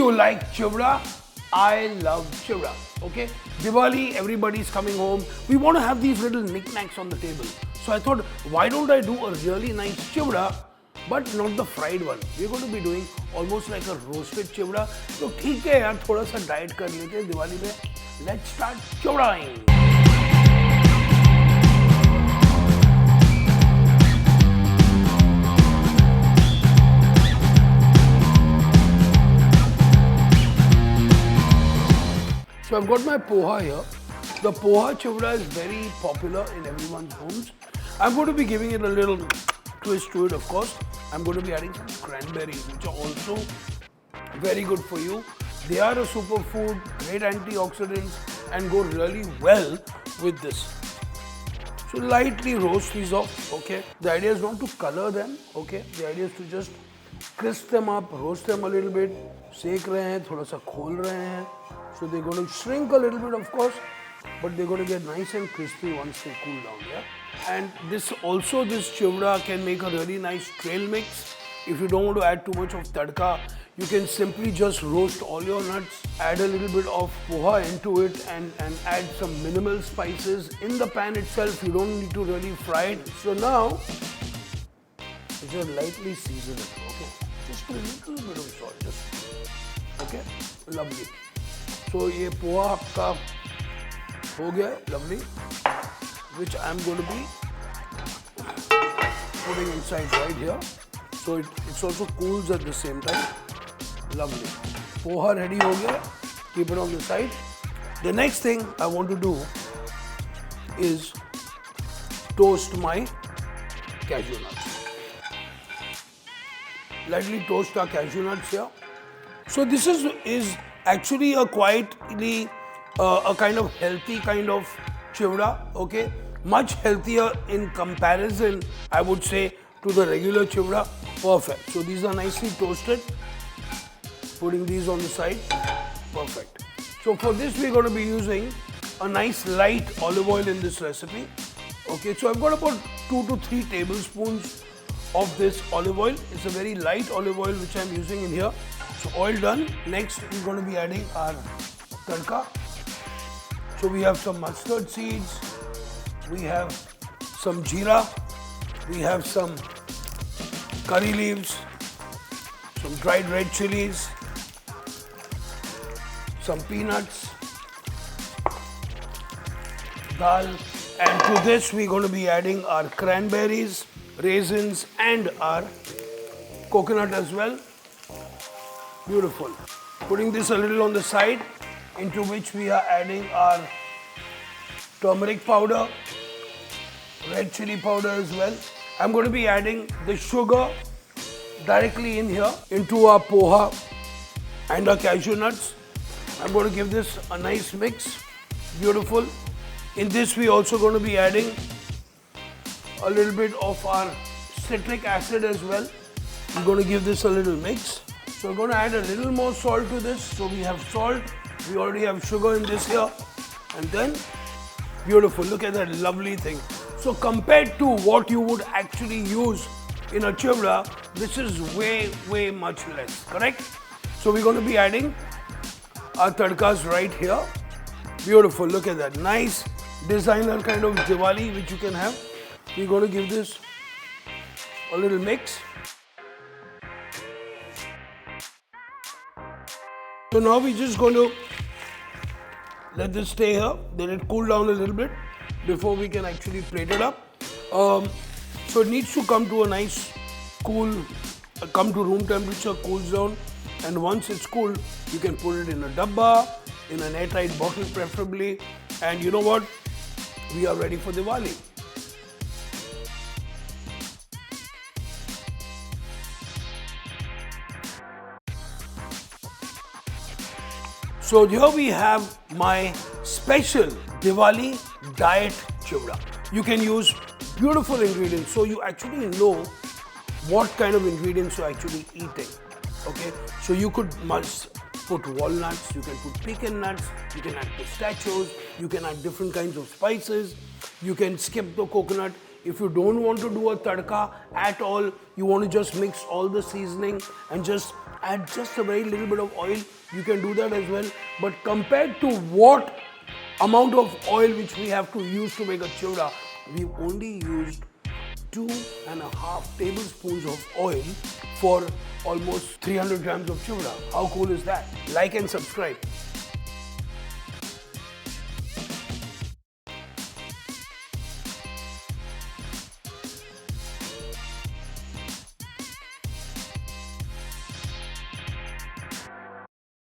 you like chivda? I love chivda. Okay, Diwali, everybody's coming home. We want to have these little knickknacks on the table. So I thought, why don't I do a really nice chivda, but not the fried one. We're going to be doing almost like a roasted chivda. So ठीक है यार, थोड़ा सा diet कर लेते हैं दिवाली में. Let's start chivdaing. So I've got my poha here. The poha chivda is very popular in everyone's homes. I'm going to be giving it a little twist to it, of course. I'm going to be adding some cranberries, which are also very good for you. They are a superfood, great antioxidants, and go really well with this. So lightly roast these off, okay? The idea is not to color them, okay? The idea is to just crisp them up, roast them a little bit, सेक रहे हैं, थोड़ा सा खोल रहे हैं. So they're going to shrink a little bit, of course, but they're going to get nice and crispy once they cool down, yeah? And this chivda can make a really nice trail mix. If you don't want to add too much of tadka, you can simply just roast all your nuts, add a little bit of poha into it and add some minimal spices in the pan itself. You don't need to really fry it. So now, just lightly season it, okay? Just a little bit of salt, okay? Lovely. So ये पोहा आपका हो गया, lovely, which I'm going to be putting inside right here. So it also cools at the same time. Lovely. Poha ready ho gaya. Keep it on the side. The next thing I want to do is toast my cashew nuts. Lightly toast our cashew nuts here. So this is actually a quietly a kind of healthy kind of chivda, okay? Much healthier in comparison, I would say, to the regular chivda. Perfect. So these are nicely toasted. Putting these on the side. Perfect. So for this we're going to be using a nice light olive oil in this recipe. Okay, so I've got about 2 to 3 tablespoons of this olive oil. It's a very light olive oil which I'm using in here. So oil done. Next we're going to be adding our tadka. So we have some mustard seeds. We have some jeera. We have some curry leaves, some dried red chilies, some peanuts, dal, and to this we're going to be adding our cranberries, raisins, and our coconut as well. Beautiful. Putting this a little on the side, into which we are adding our turmeric powder, red chili powder as well. I'm going to be adding the sugar directly in here into our poha and our cashew nuts. I'm going to give this a nice mix. Beautiful. In this we're also going to be adding a little bit of our citric acid as well. We're going to give this a little mix. So we're going to add a little more salt to this. So we have salt, we already have sugar in this here, and then beautiful. Look at that lovely thing. So compared to what you would actually use in a chivda, this is way much less, correct? So we're going to be adding our tadkas right here. Beautiful, look at that. Nice designer kind of Diwali which you can have. We're going to give this a little mix. So now we're just going to let this stay here, let it cool down a little bit before we can actually plate it up. So it needs to come to a nice cool, come to room temperature, cools down, and once it's cool, you can put it in a dabba, in an airtight bottle preferably, and you know what? We are ready for Diwali. So here we have my special Diwali diet chivda. You can use beautiful ingredients, so you actually know what kind of ingredients you're actually eating. Okay, so you must put walnuts, you can put pecan nuts, you can add pistachios, you can add different kinds of spices, you can skip the coconut. If you don't want to do a tadka at all, you want to just mix all the seasoning and just add just a very little bit of oil, you can do that as well. But compared to what amount of oil which we have to use to make a chivda, we've only used 2.5 tablespoons of oil for almost 300 grams of chivda. How cool is that? Like and subscribe.